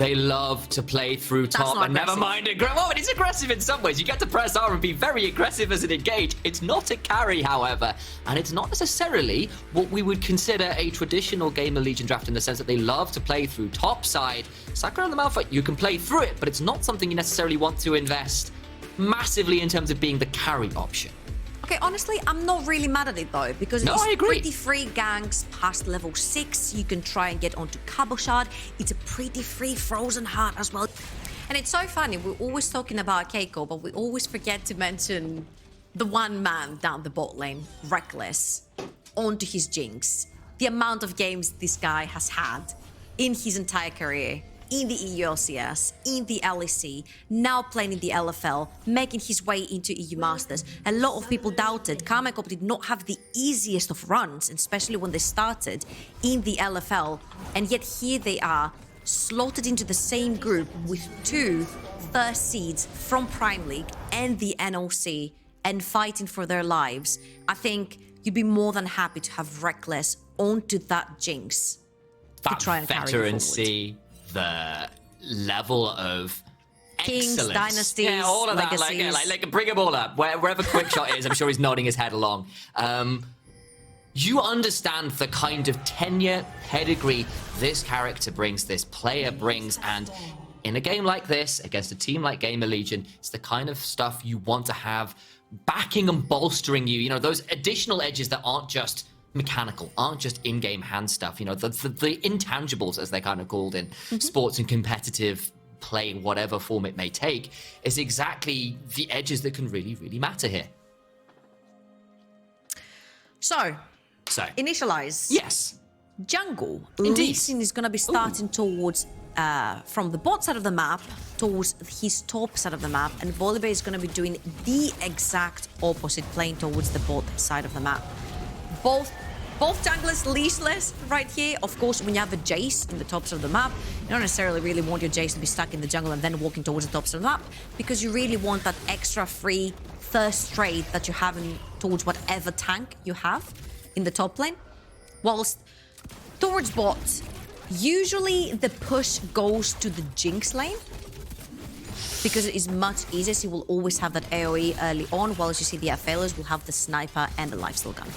They love to play through top, and never mind well, it's aggressive in some ways. You get to press R and be very aggressive as an engage. It's not a carry, however, and it's not necessarily what we would consider a traditional GamerLegion draft in the sense that they love to play through top side. Sakura and the Malphite, you can play through it, but it's not something you necessarily want to invest massively in terms of being the carry option. Okay, honestly, I'm not really mad at it though, because it's pretty free ganks past level 6. You can try and get onto Cabo Shard. It's a pretty free Frozen Heart as well. And it's so funny, we're always talking about Keiko, but we always forget to mention the one man down the bot lane, REKKLES, onto his Jinx. The amount of games this guy has had in his entire career, in the EULCS, in the LEC, now playing in the LFL, making his way into EU Masters. A lot of people doubted KARMINE did not have the easiest of runs, especially when they started in the LFL, and yet here they are, slotted into the same group with 2 first seeds from Prime League and the NOC, and fighting for their lives. I think you'd be more than happy to have REKKLES onto that Jinx to try and carry veterancy, the level of Kings, excellence. dynasties, yeah, all of legacies. that, like bring them all up. Wherever Quickshot is, I'm sure he's nodding his head along. You understand the kind of tenure, pedigree this character brings, this player brings, and in a game like this, against a team like GamerLegion, it's the kind of stuff you want to have backing and bolstering you. You know, those additional edges that aren't just mechanical, aren't just in-game hand stuff, you know, the intangibles, as they're kind of called in sports and competitive play, whatever form it may take, is exactly the edges that can really, really matter here. So initialize. Yes. Jungle. Indeed. Lee Sin is going to be starting towards, from the bot side of the map, towards his top side of the map, and Volibear is going to be doing the exact opposite, playing towards the bot side of the map. Both junglers leashless right here. Of course, when you have a Jace in the top side of the map, you don't necessarily really want your Jace to be stuck in the jungle and then walking towards the top side of the map, because you really want that extra free first trade that you have towards whatever tank you have in the top lane. Whilst towards bot, usually the push goes to the Jinx lane, because it is much easier, so you will always have that AoE early on, whilst you see the failures will have the sniper and the lifesteal gun.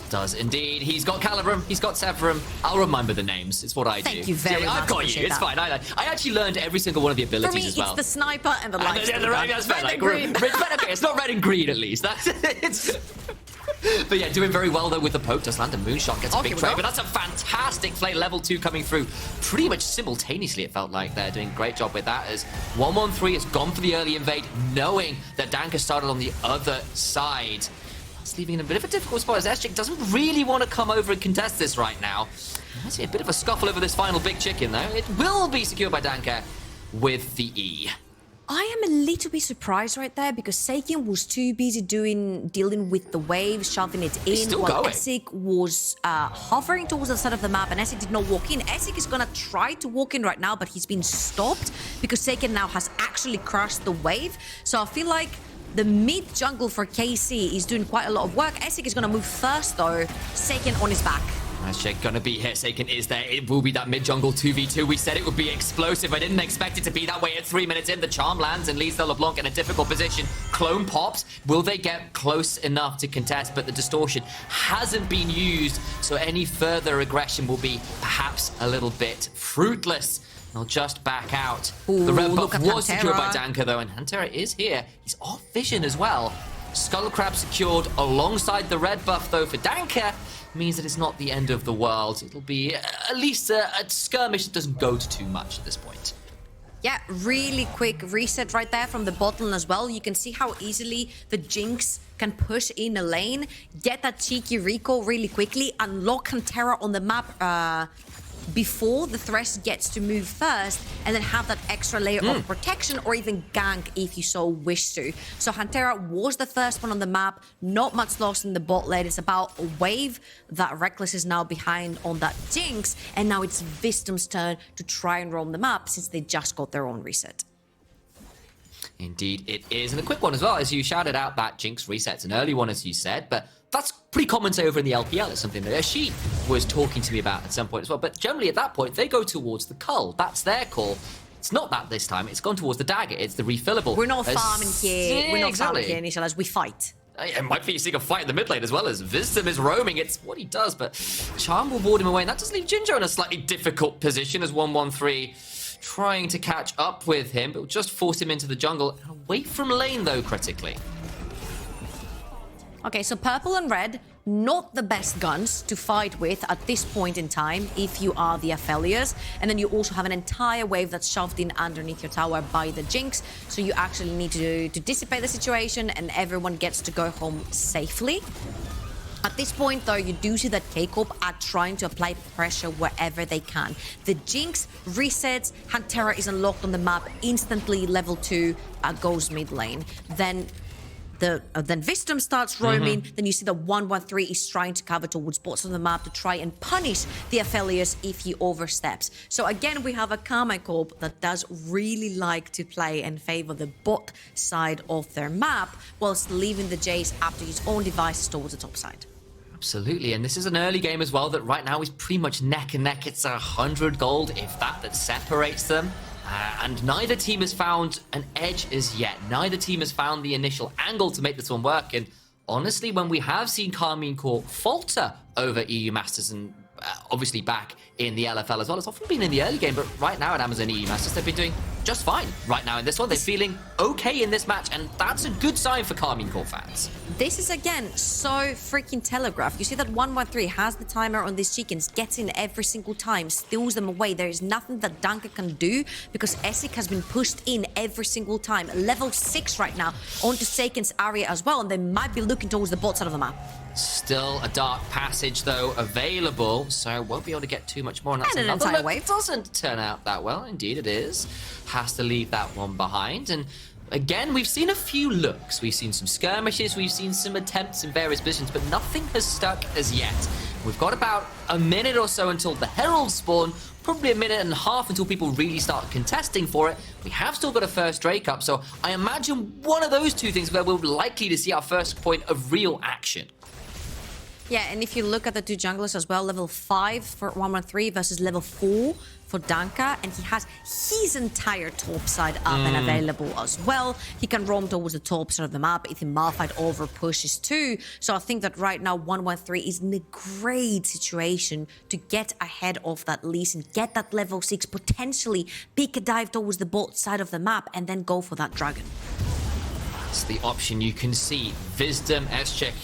Does indeed. He's got Calibrum, he's got Severum. I'll remember the names. It's what I do. Thank you very much. I've got you. It's fine. I actually learned every single one of the abilities as well. For me, it's the sniper and the lifesteal gun. That's fair. Like, okay, it's not red and green at least. But yeah, doing very well though with the poke. Does land a moonshot, gets a big trade, but that's a fantastic play. Level 2 coming through pretty much simultaneously, it felt like. They're doing a great job with that, as 113 has gone for the early invade, knowing that Danka started on the other side. That's leaving in a bit of a difficult spot, as Eschik doesn't really want to come over and contest this right now. I see a bit of a scuffle over this final big chicken though. It will be secured by Danka with the E. I am a little bit surprised right there, because Seiken was too busy dealing with the wave, shoving it in, while Essig was hovering towards the side of the map, and Essig did not walk in. Essig is gonna try to walk in right now, but he's been stopped because Seiken now has actually crushed the wave. So I feel like the mid jungle for KC is doing quite a lot of work. Essig is gonna move first though, Seiken on his back. Check gonna be here. Seiken is there. It will be that mid-jungle 2v2. We said it would be explosive. I didn't expect it to be that way at 3 minutes in. The charm lands and leaves the LeBlanc in a difficult position. Clone pops. Will they get close enough to contest? But the distortion hasn't been used, so any further aggression will be perhaps a little bit fruitless. They'll just back out. Ooh, the red buff was secured by Danka though, and Hantera is here. He's off vision as well. Skull Crab secured alongside the red buff though for Danka. Means that it's not the end of the world. It'll be at least a skirmish that doesn't go to too much at this point. Yeah, really quick reset right there from the bot lane as well. You can see how easily the Jinx can push in a lane, get that cheeky recall really quickly, unlock Hantera on the map before the Thresh gets to move first, and then have that extra layer of protection, or even gank if you so wish to. So Hantera was the first one on the map, not much lost in the bot lane. It's about a wave that REKKLES is now behind on that Jinx, and now it's Wisdom's turn to try and roam the map, since they just got their own reset. Indeed it is, and a quick one as well, as you shouted out that Jinx reset's an early one, as you said, but that's pretty common, say, over in the LPL. It's something that she was talking to me about at some point as well. But generally at that point, they go towards the cull. That's their call. It's not that this time. It's gone towards the dagger. It's the refillable. We're not farming here. We're not farming here, exactly. initially, as we fight. It might be seeing a fight in the mid lane as well as Wisdom is roaming. It's what he does, but Charm will ward him away, and that does leave Ginger in a slightly difficult position as 113 trying to catch up with him, but will just force him into the jungle. Away from lane, though, critically. Okay, so purple and red, not the best guns to fight with at this point in time if you are the Aphelios. And then you also have an entire wave that's shoved in underneath your tower by the Jinx. So you actually need to dissipate the situation and everyone gets to go home safely. At this point, though, you do see that KCORP are trying to apply pressure wherever they can. The Jinx resets, Hantera is unlocked on the map, instantly level 2 goes mid lane. Then Wisdom starts roaming. Then you see that 113 is trying to cover towards bots on the map to try and punish the Aphelios if he oversteps. So again, we have a KARMINE corp that does really like to play and favor the bot side of their map, whilst leaving the Jace up to his own devices towards the top side. Absolutely, and this is an early game as well that right now is pretty much neck and neck. It's 100 gold, if that separates them. And neither team has found an edge as yet. Neither team has found the initial angle to make this one work. And honestly, when we have seen KARMINE Corp falter over EU Masters and obviously back in the LFL as well, it's often been in the early game, but right now at Amazon EU Masters, they've been doing just fine right now in this one. They're feeling okay in this match, and that's a good sign for KARMINE Corp fans. This is, again, so freaking telegraphed. You see that 113 has the timer on these chickens, gets in every single time, steals them away. There is nothing that Danka can do because Essek has been pushed in every single time. Level 6 right now onto Saken's area as well, and they might be looking towards the bot side of the map. Still a dark passage, though, available, so won't be able to get too much more. And that's And an another entire look. wave. Doesn't turn out that well. Indeed, it is. Has to leave that one behind. And again, we've seen a few looks. We've seen some skirmishes. We've seen some attempts in various positions, but nothing has stuck as yet. We've got about a minute or so until the Herald spawn. Probably a minute and a half until people really start contesting for it. We have still got a first Drake up, so I imagine one of those two things where we're likely to see our first point of real action. Yeah, and if you look at the two junglers as well, level 5 for 113 versus level 4 for Danka, and he has his entire top side up and available as well. He can roam towards the top side of the map if the Malphite over pushes too. So I think that right now 113 is in a great situation to get ahead of that Lee Sin, get that level 6, potentially pick a dive towards the bot side of the map, and then go for that dragon. That's the option you can see. Wisdom, Eschek,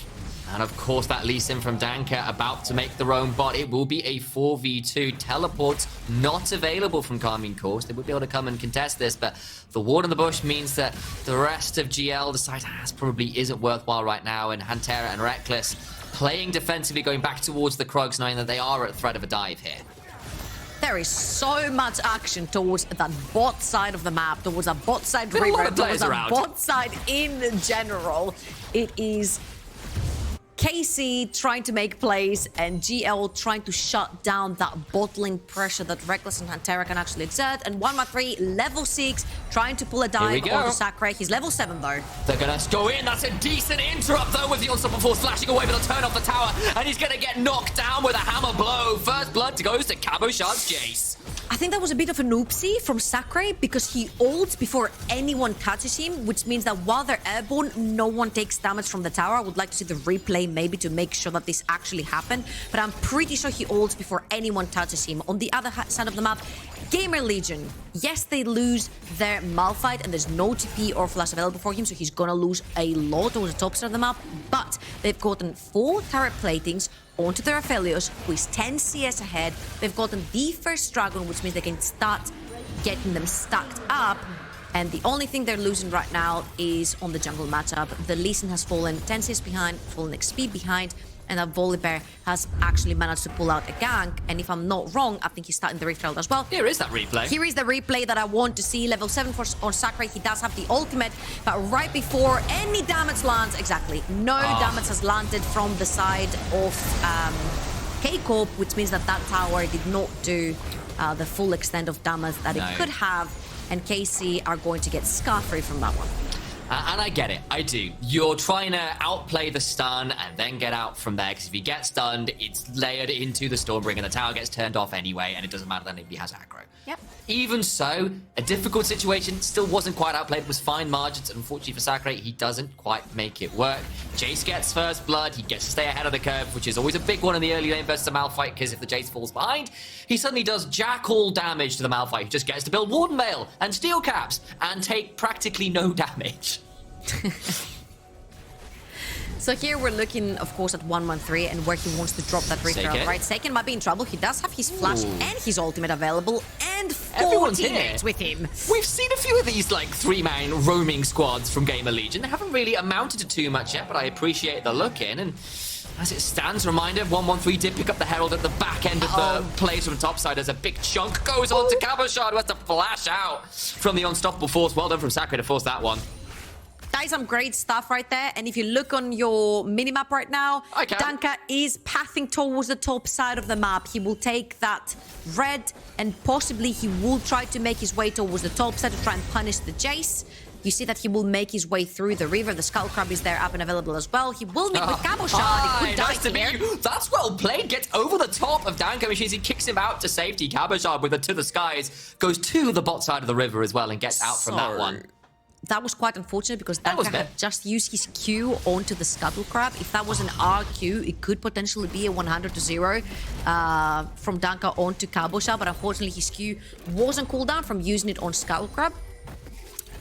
and of course that Lee Sin from Danka about to make their own bot. It will be a 4v2. Teleports not available from KARMINE Corp. They would be able to come and contest this, but the ward in the bush means that the rest of GL decide probably isn't worthwhile right now, and Hantera and REKKLES playing defensively, going back towards the Krugs, knowing that they are at threat of a dive here. There is so much action towards that bot side of the map, towards a bot side river, towards a bot side in general. It is KC trying to make plays and GL trying to shut down that bottling pressure that REKKLES and Hantera can actually exert. And 113, level 6, trying to pull a dive onto Sakurai. He's level 7 though. They're gonna go in. That's a decent interrupt though with the Unstoppable Force slashing away, but they'll turn off the tower and he's gonna get knocked down with a hammer blow. First blood goes to Cabochard's Jace. I think that was a bit of an oopsie from Sakurai because he ults before anyone touches him, which means that while they're airborne, no one takes damage from the tower. I would like to see the replay maybe to make sure that this actually happened, but I'm pretty sure he ults before anyone touches him. On the other side of the map, GamerLegion, yes, they lose their Malphite and there's no TP or flash available for him, so he's gonna lose a lot on the top side of the map, but they've gotten 4 turret platings onto their Aphelios, who is 10 CS ahead. They've gotten the first dragon, which means they can start getting them stacked up. And the only thing they're losing right now is on the jungle matchup. The Lee Sin has fallen 10 CS behind, fallen XP behind, and that Volibear has actually managed to pull out a gank. And if I'm not wrong, I think he's starting the Rift Herald as well. Here is that replay. Here is the replay that I want to see. Level 7 on Sakurai. He does have the ultimate, but right before any damage lands, exactly, no damage has landed from the side of KCORP, which means that that tower did not do the full extent of damage that it could have. And KC are going to get scot-free from that one. And I get it, I do. You're trying to outplay the stun and then get out from there, because if you get stunned, it's layered into the Stormbringer, and the tower gets turned off anyway, and it doesn't matter that anybody has aggro. Yep. Even so, a difficult situation, still wasn't quite outplayed, it was fine margins, and unfortunately for Sakurai, he doesn't quite make it work. Jace gets first blood, he gets to stay ahead of the curve, which is always a big one in the early lane versus a Malphite, because if the Jace falls behind, he suddenly does jack all damage to the Malphite, who just gets to build Warden Mail and Steel Caps, and take practically no damage. So here we're looking, of course, at 113 and where he wants to drop that Rift Herald, right? Seiken might be in trouble. He does have his flash and his ultimate available, and 4 teammates with him. We've seen a few of these, like, 3-man roaming squads from GamerLegion. They haven't really amounted to too much yet, but I appreciate the look in. And as it stands, reminder, 113 did pick up the Herald at the back end of the plays from topside as a big chunk goes on to Cabochard, who has to flash out from the unstoppable force. Well done from Sakurai to force that one. That is some great stuff right there. And if you look on your minimap right now, Danka is pathing towards the top side of the map. He will take that red and possibly he will try to make his way towards the top side to try and punish the Jace. You see that he will make his way through the river. The Skull Crab is there up and available as well. He will meet with Cabochard. He could die here. That's well played. Gets over the top of Danka Machines. He kicks him out to safety. Cabochard with a to the skies goes to the bot side of the river as well and gets out from that one. That was quite unfortunate because Danka had just used his Q onto the Scuttle Crab. If that was an RQ, it could potentially be a 100-0 from Danka onto Cabochard, but unfortunately his Q wasn't cooldown from using it on Scuttle Crab.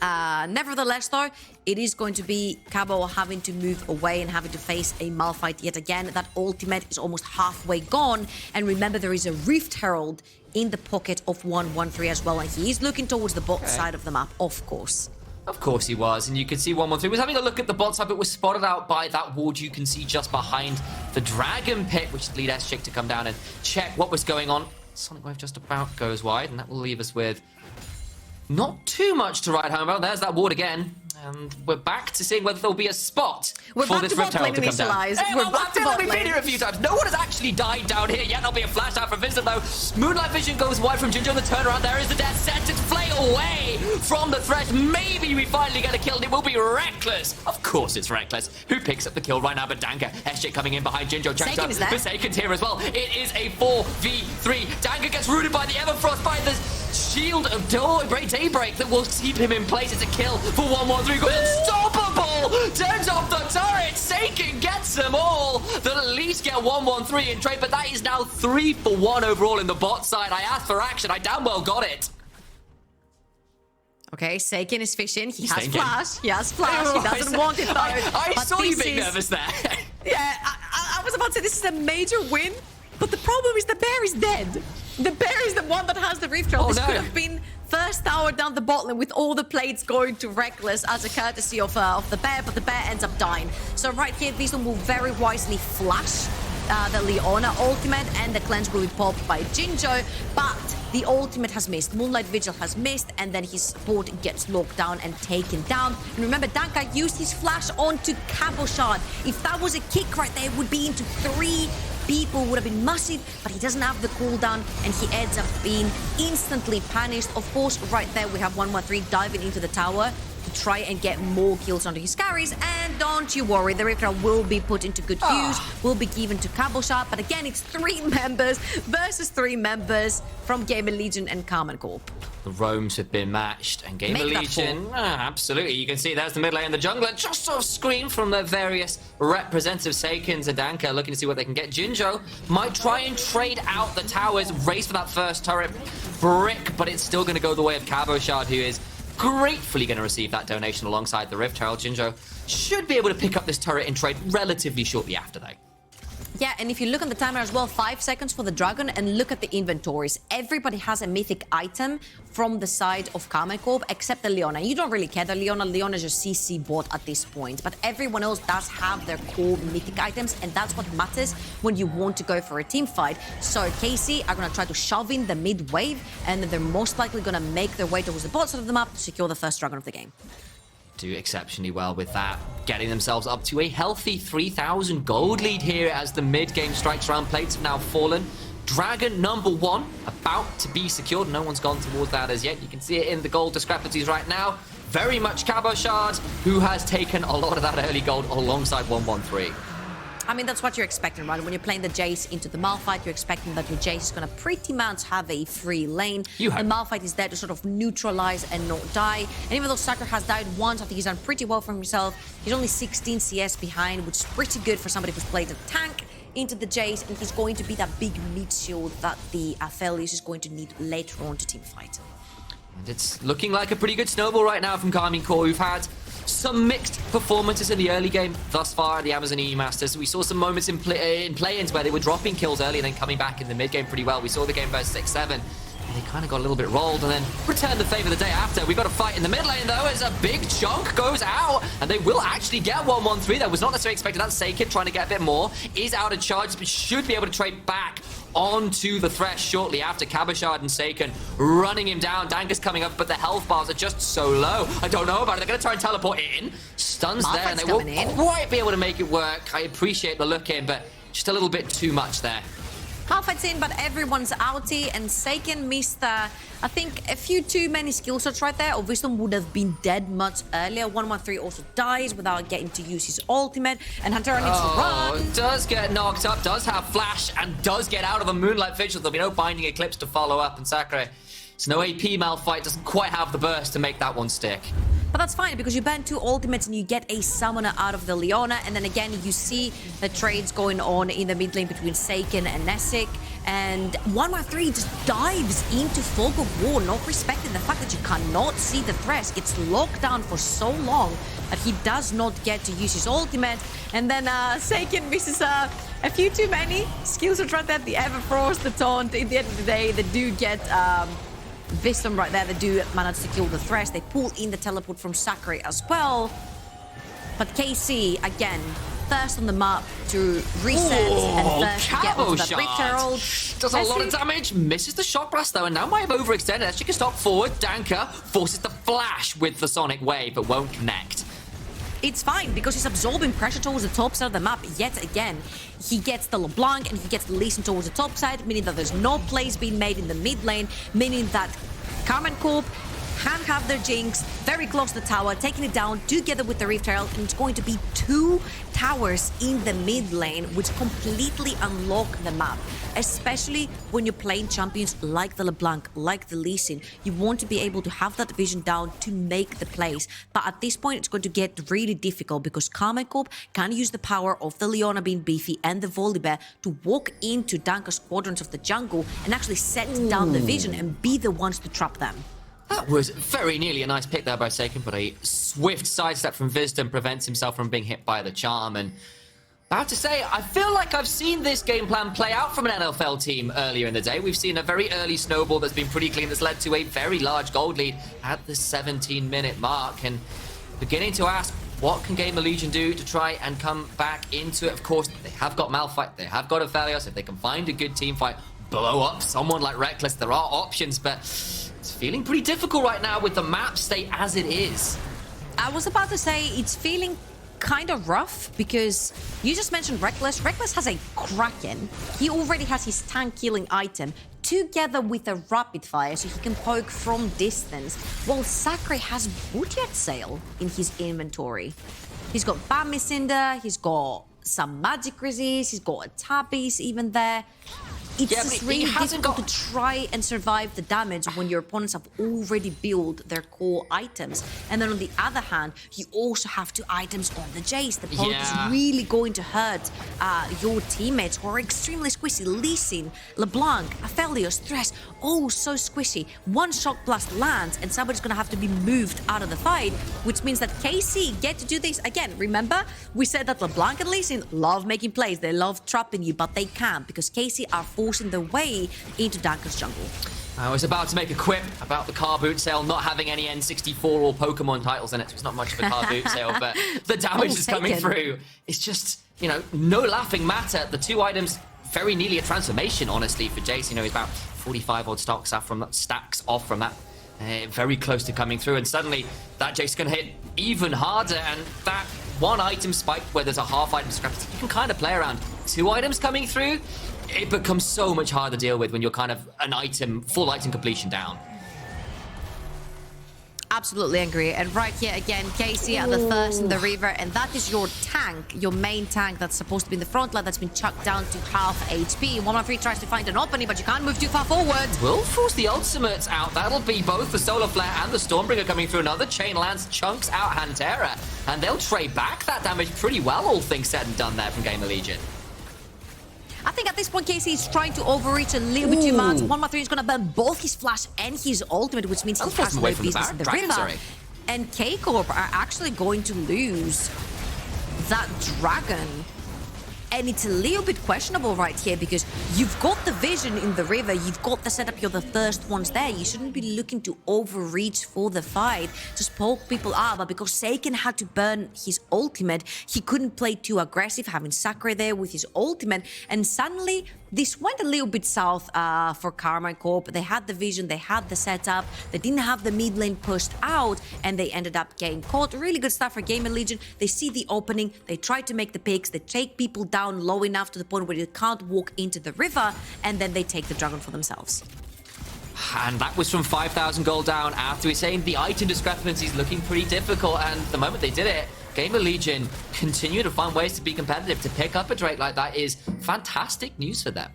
Nevertheless, though, it is going to be Cabo having to move away and having to face a Malphite yet again. That ultimate is almost halfway gone. And remember, there is a Rift Herald in the pocket of 113 as well. And he is looking towards the bot side of the map, of course. Of course he was, and you can see 113 was having a look at the bot side, but was spotted out by that ward you can see just behind the Dragon Pit, which lead S-Chick to come down and check what was going on. Sonic Wave just about goes wide, and that will leave us with not too much to write home about. There's that ward again. And we're back to seeing whether there'll be a spot for this Rift Herald to come down. We're back to bot lane. We've been here a few times. No one has actually died down here yet. There'll be a flash out for Vincent, though. Moonlight Vision goes wide from Ginger. The turnaround there is the death sentence. Flay away from the threat. Maybe we finally get a kill. It will be Reckless. Of course it's Reckless who picks up the kill right now. But Danka, S-Chick coming in behind Ginger. Checks up. Seiken's here as well. It is a 4v3. Danka gets rooted by the Everfrost, by the shield of Daybreak that will keep him in place. It's a kill for 113. Unstoppable! Turns off the turret. Seiken gets them all. They'll at least get 113 in trade, but that is now 3 for 1 overall in the bot side. I asked for action. I damn well got it. Okay, Seiken is fishing. He has flash. He has flash. He doesn't want it though. I saw you being nervous there. Yeah, I was about to say this is a major win, but the problem is the bear is dead. The bear is the one that has the Rift Herald. This could have been first tower down the bot lane with all the plates going to Reckless as a courtesy of the bear, but the bear ends up dying. So right here, Vision will very wisely flash the Leona ultimate, and the cleanse will be popped by Jinjo, but the ultimate has missed. Moonlight Vigil has missed, and then his board gets locked down and taken down. And remember, Danka used his flash onto Cabochard. If that was a kick right there, it would be into 3 people, would have been massive, but he doesn't have the cooldown, and he ends up being instantly punished. Of course, right there, we have 113 diving into the tower to try and get more kills onto his carries, and don't you worry, the Rift Herald will be put into good use, will be given to Cabochard, but again, it's 3 members versus 3 members from GamerLegion and KARMINE Corp. The roams have been matched, and GamerLegion, absolutely. You can see there's the mid lane and the jungler just off screen from the various representative Seikens and Danka looking to see what they can get. Jinjo might try and trade out the towers, race for that first turret brick, but it's still going to go the way of Cabochard, who is gratefully going to receive that donation alongside the Rift Herald. Jinjo should be able to pick up this turret in trade relatively shortly after, though. Yeah, and if you look on the timer as well, 5 seconds for the Dragon, and look at the inventories. Everybody has a mythic item from the side of KARMINE Corp, except the Leona. You don't really care, the Leona is just CC bot at this point, but everyone else does have their core mythic items, and that's what matters when you want to go for a team fight. So KC are going to try to shove in the mid wave, and they're most likely going to make their way towards the bot side of the map to secure the first Dragon of the game. Do exceptionally well with that, getting themselves up to a healthy 3,000 gold lead here as the mid-game strikes round. Plates have now fallen Dragon number 1 about to be secured. No one's gone towards that as yet. You can see it in the gold discrepancies right now. Very much Cabochard, who has taken a lot of that early gold alongside 113. I mean, that's what you're expecting, right? When you're playing the Jace into the Malphite, you're expecting that your Jace is going to pretty much have a free lane. The Malphite is there to sort of neutralize and not die. And even though Sakura has died once, I think he's done pretty well for himself. He's only 16 CS behind, which is pretty good for somebody who's played a tank into the Jace, and he's going to be that big mid shield that the Aphelios is going to need later on to teamfight. And it's looking like a pretty good snowball right now from KARMINE Core, who've had some mixed performances in the early game thus far at the Amazon EU Masters. We saw some moments in play-ins where they were dropping kills early and then coming back in the mid-game pretty well. We saw the game versus 6-7. They kind of got a little bit rolled and then returned the favor the day after. We got a fight in the mid lane, though, as a big chunk goes out, and they will actually get 1-1-3. That was not necessarily expected. That's Saken trying to get a bit more. Is out of charge, but should be able to trade back onto the Thresh shortly after. Cabochard and Saken running him down. Danker's coming up, but the health bars are just so low. I don't know about it. They're going to try and teleport in. Stuns there, and they won't quite be able to make it work. I appreciate the look in, but just a little bit too much there. Malphite's in, but everyone's outie, and Saken missed, I think, a few too many skill shots right there, or Wisdom would have been dead much earlier. 113 also dies without getting to use his ultimate, and Hunter needs to run. Does get knocked up, does have flash, and does get out of a Moonlight Vigil. There'll be no Binding Eclipse to follow up, and Sakurai, it's no AP Malphite, doesn't quite have the burst to make that one stick. But that's fine, because you ban 2 ultimates and you get a summoner out of the Leona, and then again you see the trades going on in the mid lane between Saken and Nessic, and 113 just dives into Fog of War, not respecting the fact that you cannot see the Thresh. It's locked down for so long that he does not get to use his ultimate, and then Saken misses a few too many skills are right there. The Everfrost, the Taunt. At the end of the day, they do get Wisdom right there. They do manage to kill the Thresh. They pull in the teleport from Sakurai as well. But KC, again, first on the map to reset and first to get onto that REKKLES. Does a lot of damage, misses the Shock Blast though, and now might have overextended as she can stop forward. Danker forces the flash with the Sonic Wave, but won't connect. It's fine, because he's absorbing pressure towards the top side of the map yet again. He gets the LeBlanc and he gets the Lee Sin towards the top side, meaning that there's no plays being made in the mid lane, meaning that KARMINE Corp can have their Jinx very close to the tower, taking it down together with the REKKLES, and it's going to be 2 towers in the mid lane, which completely unlock the map. Especially when you're playing champions like the LeBlanc, like the Lee Sin. You want to be able to have that vision down to make the plays. But at this point, it's going to get really difficult, because KARMINE Corp can use the power of the Leona being beefy and the Volibear to walk into Danker's quadrants of the jungle and actually set down the vision and be the ones to trap them. That was very nearly a nice pick there by Saken, but a swift sidestep from Wisdom prevents himself from being hit by the charm. And about to say, I feel like I've seen this game plan play out from an NFL team earlier in the day. We've seen a very early snowball that's been pretty clean, that's led to a very large gold lead at the 17-minute mark. And beginning to ask, what can GamerLegion do to try and come back into it? Of course, they have got Malphite, they have got Aphelios. If they can find a good team fight, blow up someone like REKKLES, there are options, but it's feeling pretty difficult right now with the map state as it is. I was about to say it's feeling kind of rough, because you just mentioned REKKLES. REKKLES has a Kraken. He already has his tank killing item together with a rapid fire, so he can poke from distance, while Sakurai has Butcher Sail in his inventory. He's got Bami Cinder, he's got some magic resist, he's got a Tabis even there. It's just really difficult to try and survive the damage when your opponents have already built their core items. And then on the other hand, you also have 2 items on the Jace. The poke is really going to hurt your teammates, who are extremely squishy. Lee Sin, LeBlanc, Aphelios, Thresh, all so squishy. 1 Shock Blast lands and somebody's going to have to be moved out of the fight, which means that KC get to do this again. Remember, we said that LeBlanc and Lee Sin love making plays. They love trapping you, but they can't, because KC are forcing their way into Danker's jungle. I was about to make a quip about the car boot sale not having any N64 or Pokemon titles in it, so it's not much of a car boot sale, but the damage is coming through. It's just, you know, no laughing matter. The 2 items, very nearly a transformation, honestly, for Jace. You know, he's about 45 odd stacks off from that. Very close to coming through, and suddenly that Jace can hit even harder, and that 1 item spike where there's a half item discrepancy, you can kind of play around. 2 items coming through, it becomes so much harder to deal with when you're kind of an item, full item completion down. Absolutely agree. And right here again, Casey at the thirst in the river, and that is your tank, your main tank that's supposed to be in the front line that's been chucked down to half HP. 113 tries to find an opening, but you can't move too far forward. Will force the ultimates out. That'll be both the Solar Flare and the Stormbringer coming through. Another Chain Lance chunks out Hantera, and they'll trade back that damage pretty well, all things said and done there from GamerLegion. I think at this point, Casey is trying to overreach a little bit too much. 113 is going to burn both his flash and his ultimate, which means he has no business in the river. And KCORP are actually going to lose that dragon. And it's a little bit questionable right here because you've got the vision in the river, you've got the setup, you're the first ones there. You shouldn't be looking to overreach for the fight, just poke people out. But because Seiken had to burn his ultimate, he couldn't play too aggressive, having Sakurai there with his ultimate. And suddenly, this went a little bit south for KARMINE Corp. They had the vision, they had the setup, they didn't have the mid lane pushed out, and they ended up getting caught. Really good stuff for GamerLegion. They see the opening, they try to make the picks, they take people down low enough to the point where you can't walk into the river, and then they take the dragon for themselves. And that was from 5,000 gold down after we're saying the item discrepancy is looking pretty difficult, and the moment they did it, GamerLegion continue to find ways to be competitive. To pick up a Drake like that is fantastic news for them.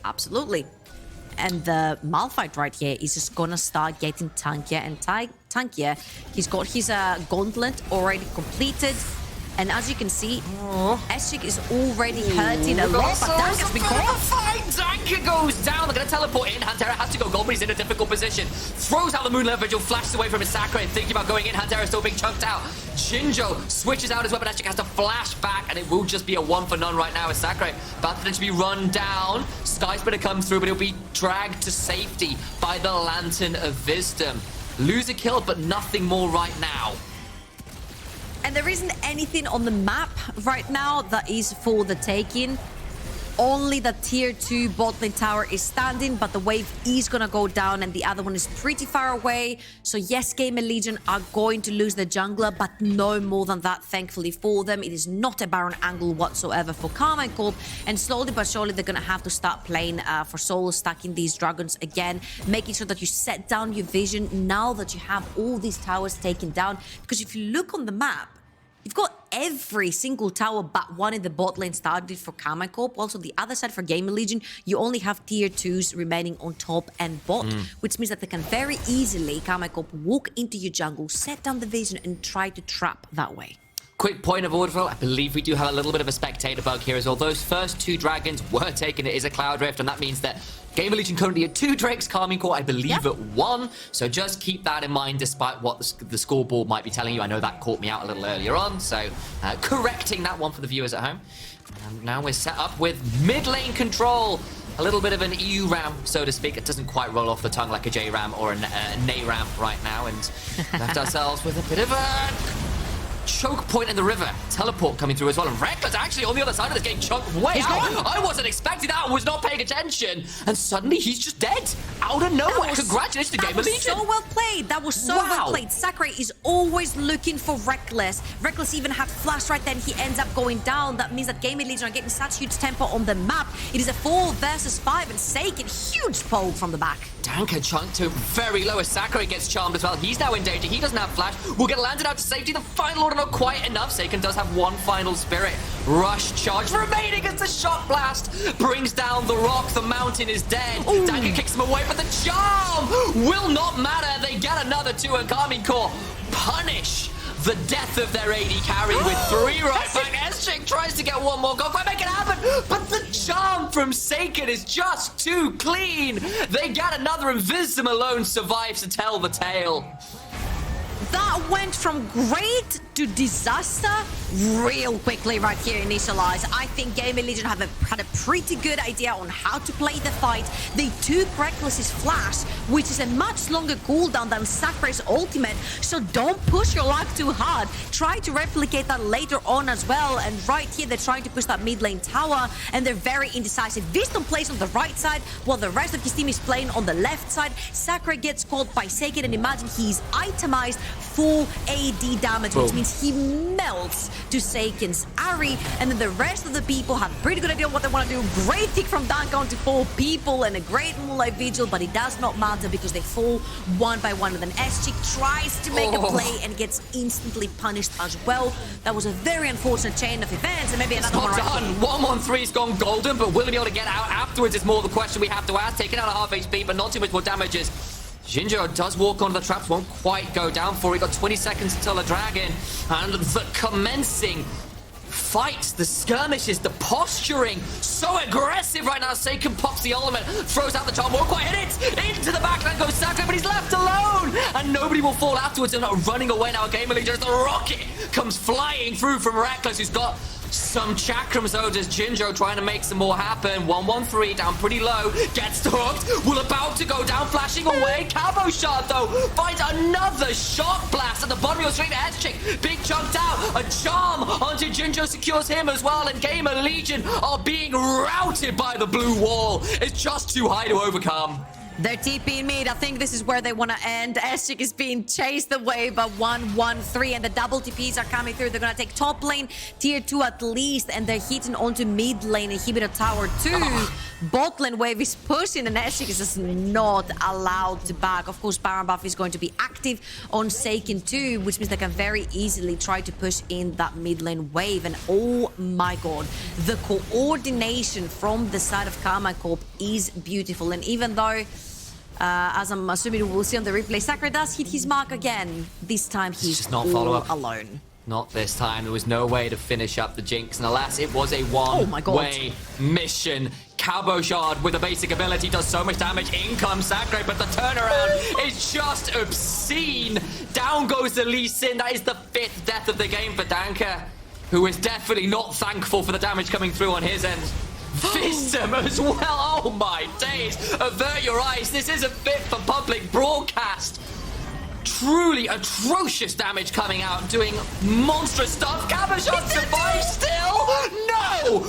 Absolutely. And the Malphite right here is just gonna start getting tankier and tankier. He's got his gauntlet already completed. And as you can see, Eschik is already hurting a lot, but Dank has been caught. Dank goes down. They're going to teleport in. Hantera has to go gold, but he's in a difficult position. Throws out the Moonlight Vigil, flashes away from his Sakurai, thinking about going in. Hantera still being chunked out. Jinjo switches out his weapon. Eschik has to flash back, and it will just be a one for none right now as Sakurai about to be run down. Skysplitter comes through, but he'll be dragged to safety by the Lantern of Wisdom. Lose a kill, but nothing more right now. And there isn't anything on the map right now that is for the taking. Only the tier 2 bot lane tower is standing, but the wave is gonna go down and the other one is pretty far away. So yes, GamerLegion are going to lose the jungler, but no more than that, thankfully for them. It is not a Baron angle whatsoever for KARMINE Corp, and slowly but surely they're gonna have to start playing for solo, stacking these dragons again, making sure that you set down your vision now that you have all these towers taken down. Because if you look on the map, you've got every single tower but one in the bot lane started for KARMINE Corp. Also, the other side for GamerLegion, you only have tier 2s remaining on top and bot, which means that they can very easily, KARMINE Corp, walk into your jungle, set down the vision, and try to trap that way. Quick point of order, I believe we do have a little bit of a spectator bug here as well. Those first 2 dragons were taken. It is a Cloud Rift, and that means that GamerLegion currently at 2 Drakes, KARMINE Corp, I believe, at 1. So just keep that in mind despite what the scoreboard might be telling you. I know that caught me out a little earlier on, so correcting that one for the viewers at home. And now we're set up with mid lane control. A little bit of an EU ram, so to speak. It doesn't quite roll off the tongue like a J ram or a Nay ram right now, and left ourselves with a bit of a choke point in the river. Teleport coming through as well. And REKKLES actually on the other side of this game chunked way out. I wasn't expecting that. I was not paying attention. And suddenly he's just dead. Out of nowhere. Congratulations to GamerLegion. That was so well played. That was so well played. Sakurai is always looking for REKKLES. REKKLES even had flash right then. He ends up going down. That means that GamerLegion are getting such huge tempo on the map. It is a 4 versus 5 and Seiken, huge poke from the back. Danka chunked to very low as Sakurai gets charmed as well. He's now in danger. He doesn't have flash. Will get landed out to safety. The final order not quite enough. Seiken does have one final spirit. Rush charge remaining as the shock blast brings down the rock. The mountain is dead. Danka kicks him away, but the charm will not matter. They get another 2 and KARMINE Corp punish the death of their AD carry with 3 right back. Eschik tries to get one more goal. Quite make it happen, but the charm from Seiken is just too clean. They get another, and Wisdom alone survives to tell the tale. That went from great to disaster real quickly right here, Initialize. I think GamerLegion had a pretty good idea on how to play the fight. They took REKKLES' flash, which is a much longer cooldown than Sakurai's ultimate, so don't push your luck too hard. Try to replicate that later on as well, and right here they're trying to push that mid lane tower, and they're very indecisive. Wisdom plays on the right side, while the rest of his team is playing on the left side. Sakurai gets caught by Seiken, and imagine he's itemized full AD damage, which means he melts to Seiken's Ari, and then the rest of the people have a pretty good idea what they want to do. Great kick from Danka onto 4 people and a great Moonlight Vigil, but it does not matter because they fall one by one. And then SG tries to make a play and gets instantly punished as well. That was a very unfortunate chain of events, and maybe another one right here. 1-1-3's gone golden, but will he be able to get out afterwards is more the question we have to ask. Taking out a half HP, but not too much more damages. Jinjo does walk onto the traps, won't quite go down for it. Got 20 seconds until the dragon, and the commencing fights, the skirmishes, the posturing, so aggressive right now. Seiken pops the ultimate, throws out the charm, won't quite hit it. Into the backline goes Sakura, but he's left alone, and nobody will fall afterwards. They're not running away now. GamerLegion, the rocket comes flying through from REKKLES, who's got some chakrams though. Does Jinjo trying to make some more happen? 1-1-3 down pretty low, gets hooked, will about to go down, flashing away. Cabo shot though, finds another shock blast at the bottom of your stream. Chick, big chunked out, a charm onto Jinjo secures him as well, and GamerLegion are being routed by the blue wall. It's just too high to overcome. They're TP mid. I think this is where they want to end. Eshik is being chased away by 1-1-3, and the double TPs are coming through. They're going to take top lane, tier 2 at least, and they're hitting onto mid lane, inhibitor tower 2. Bot lane wave is pushing, and Eshik is just not allowed to back. Of course, Baron buff is going to be active on Seiken 2, which means they can very easily try to push in that mid lane wave. And oh my god, the coordination from the side of KARMINE Corp is beautiful. And even though as I'm assuming we'll see on the replay, Sakura does hit his mark again. This time he's just not follow up alone. Not this time. There was no way to finish up the Jinx, and alas, it was a one-way mission. Cabo Shard with a basic ability does so much damage. In comes Sakura, but the turnaround is just obscene. Down goes the Lee Sin. That is the 5th death of the game for Danka, who is definitely not thankful for the damage coming through on his end. Visum as well. Oh my days. Avert your eyes. This isn't fit for public broadcast. Truly atrocious damage coming out, doing monstrous stuff. Cabashot survives still. No.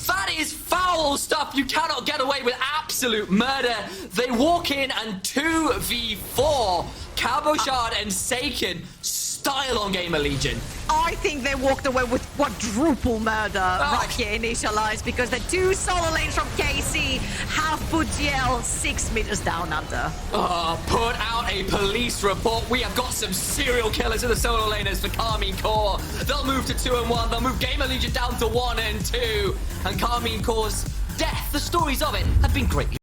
That is foul stuff. You cannot get away with absolute murder. They walk in and 2v4. Cabochard and Seiken style on GamerLegion. I think they walked away with quadruple murder right here initialized, because the 2 solo lanes from KC have put GL 6 meters down under. Put out a police report. We have got some serial killers in the solo laners for KARMINE Core. They'll move to 2 and 1. They'll move GamerLegion down to 1 and 2. And KARMINE Core's death, the stories of it, have been greatly